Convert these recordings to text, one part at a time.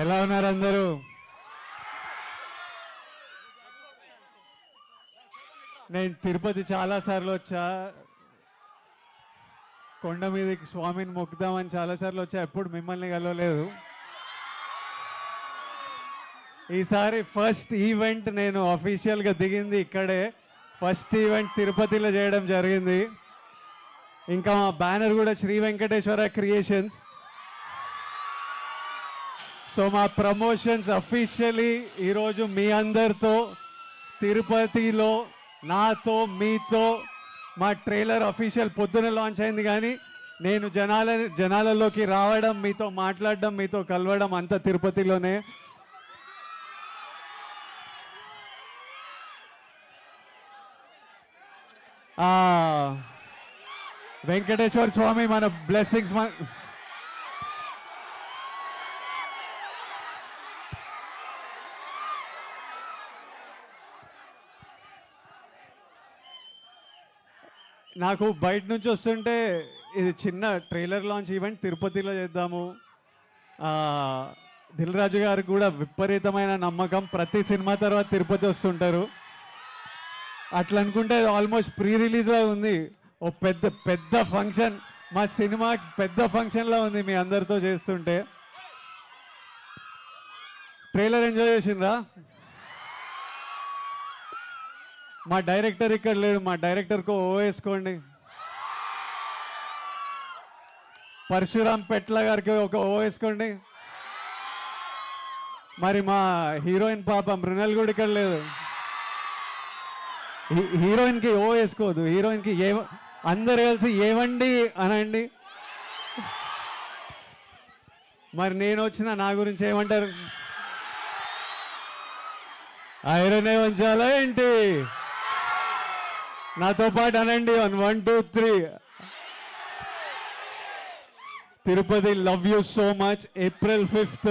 ఎలా ఉన్నారు అందరూ? నేను తిరుపతి చాలాసార్లు వచ్చా. కొండ మీదకి స్వామిని మొక్కుదామని చాలాసార్లు వచ్చా, ఎప్పుడు మిమ్మల్ని కలవలేదు. ఈసారి ఫస్ట్ ఈవెంట్ నేను అఫీషియల్గా దిగింది ఇక్కడే. ఫస్ట్ ఈవెంట్ తిరుపతిలో చేయడం జరిగింది. ఇంకా మా బ్యానర్ కూడా శ్రీ వెంకటేశ్వర క్రియేషన్స్. సో మా ప్రమోషన్స్ అఫీషియలీ ఈరోజు మీ అందరితో తిరుపతిలో నాతో మీతో మా ట్రైలర్ అఫీషియల్ పొద్దున లాంచ్ అయింది. కానీ నేను జనాలలోకి రావడం, మీతో మాట్లాడడం, మీతో కలవడం అంతా తిరుపతిలోనే. వెంకటేశ్వర స్వామి మన బ్లెస్సింగ్స్ నాకు బయట నుంచి వస్తుంటే ఇది చిన్న ట్రైలర్ లాంచ్ ఈవెంట్ తిరుపతిలో చేద్దాము. దిల్ రాజు గారికి కూడా విపరీతమైన నమ్మకం, ప్రతి సినిమా తర్వాత తిరుపతి వస్తుంటారు. అట్లా అనుకుంటే ఆల్మోస్ట్ ప్రీ రిలీజ్లా ఉంది. ఓ పెద్ద పెద్ద ఫంక్షన్, మా సినిమా పెద్ద ఫంక్షన్లా ఉంది మీ అందరితో చేస్తుంటే. ట్రైలర్ ఎంజాయ్ చేసిండ్రా? మా డైరెక్టర్ ఇక్కడ లేడు, మా డైరెక్టర్కు ఓ వేసుకోండి. పరశురామ్ పెట్ల గారికి ఒక ఓ వేసుకోండి. మరి మా హీరోయిన్ పాప మృణల్ కూడా ఇక్కడ లేదు. హీరోయిన్కి ఓ వేసుకోవద్దు, హీరోయిన్కి అందరు కలిసి ఏమండి అనండి. మరి నేను వచ్చిన నా గురించి ఏమంటారు? ఐరనే ఉంచాలా ఏంటి? నాతో పాటు అనండి. 1 2 3. Tirupati, love you so much. April 5th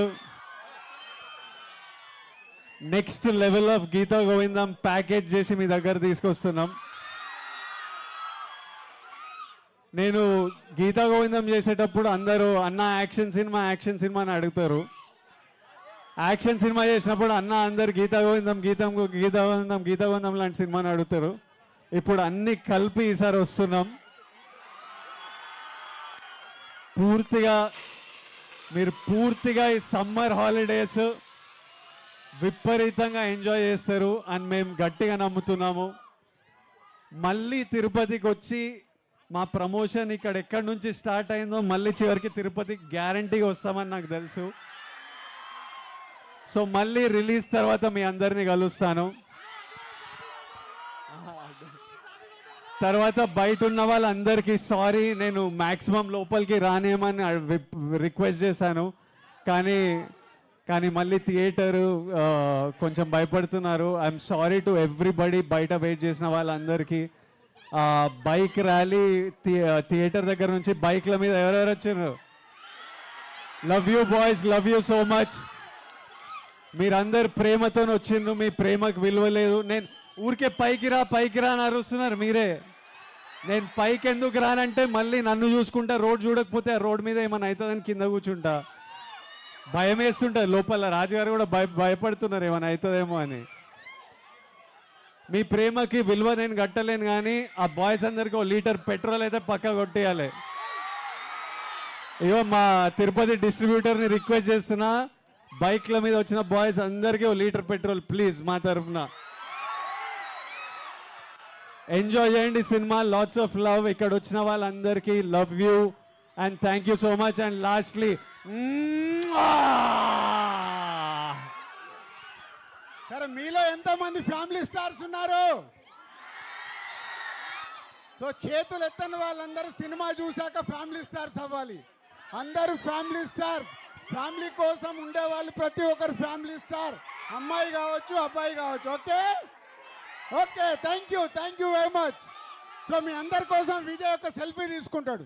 next level of Geetha Govindam package చేసి మీ దగ్గర తీసుకొస్తున్నాం. నేను గీతా గోవిందం చేసేటప్పుడు అందరూ అన్న యాక్షన్ సినిమా అని అడుగుతారు. యాక్షన్ సినిమా చేసినప్పుడు అన్న అందరు గీతా గోవిందం లాంటి సినిమాని అడుగుతారు. ఇప్పుడు అన్ని కలిపి ఈసారి వస్తున్నాం. మీరు పూర్తిగా ఈ సమ్మర్ హాలిడేస్ విపరీతంగా ఎంజాయ్ చేస్తారు అని మేము గట్టిగా నమ్ముతున్నాము. మళ్ళీ తిరుపతికి వచ్చి మా ప్రమోషన్ ఇక్కడ ఎక్కడి నుంచి స్టార్ట్ అయిందో మళ్ళీ చివరికి తిరుపతికి గ్యారంటీగా వస్తామని నాకు తెలుసు. సో మళ్ళీ రిలీజ్ తర్వాత మీ అందరినీ కలుస్తాను. తర్వాత బయట ఉన్న వాళ్ళందరికీ సారీ, నేను మ్యాక్సిమం లోపలికి రానేమని రిక్వెస్ట్ చేశాను. కానీ మళ్ళీ థియేటరు కొంచెం భయపడుతున్నారు. ఐఎమ్ సారీ టు ఎవ్రీబడి, బయట వెయిట్ చేసిన వాళ్ళందరికీ. బైక్ ర్యాలీ థియేటర్ దగ్గర నుంచి బైక్ల మీద ఎవరెవరు వచ్చారు? Love you boys, love you so much. మీరందరు ప్రేమతో వచ్చిండ్రు, మీ ప్రేమకు విలువ లేదు. నేను ఊరికే పైకి రా అని అరుస్తున్నారు మీరే. నేను పైకి ఎందుకు రానంటే మళ్ళీ నన్ను చూసుకుంటా, రోడ్ చూడకపోతే ఆ రోడ్ మీద ఏమైనా అవుతుందని కింద కూర్చుంటా. భయం వేస్తుంటుంది లోపల. రాజుగారు కూడా భయపడుతున్నారు ఏమైనా అవుతుందేమో అని. మీ ప్రేమకి విలువ నేను కట్టలేను, కానీ ఆ బాయ్స్ అందరికీ 1 లీటర్ పెట్రోల్ అయితే పక్కా కొట్టేయాలి. ఇగో మా తిరుపతి డిస్ట్రిబ్యూటర్ని రిక్వెస్ట్ చేస్తున్నా, బైక్ల మీద వచ్చిన బాయ్స్ అందరికీ 1 లీటర్ పెట్రోల్ ప్లీజ్ మా తరఫున. ఎంజాయ్ చేయండి సినిమా. Lots of love. ఇక్కడ వచ్చిన వాళ్ళందరికీ love you and thank you so much. And lastly సరే, మీలో ఎంతమంది ఫ్యామిలీ స్టార్స్ ఉన్నారు? సో చేతులు ఎత్తని వాళ్ళందరూ సినిమా చూశాక ఫ్యామిలీ స్టార్స్ అవ్వాలి. అందరూ ఫ్యామిలీ స్టార్స్. ఫ్యామిలీ కోసం ఉండేవాళ్ళు ప్రతి ఒక్కరు ఫ్యామిలీ స్టార్. అమ్మాయి కావచ్చు, అబ్బాయి కావచ్చు. Okay, thank you very much. So మీ అందరి కోసం విజయ్ ఒక సెల్ఫీ తీసుకుంటాడు.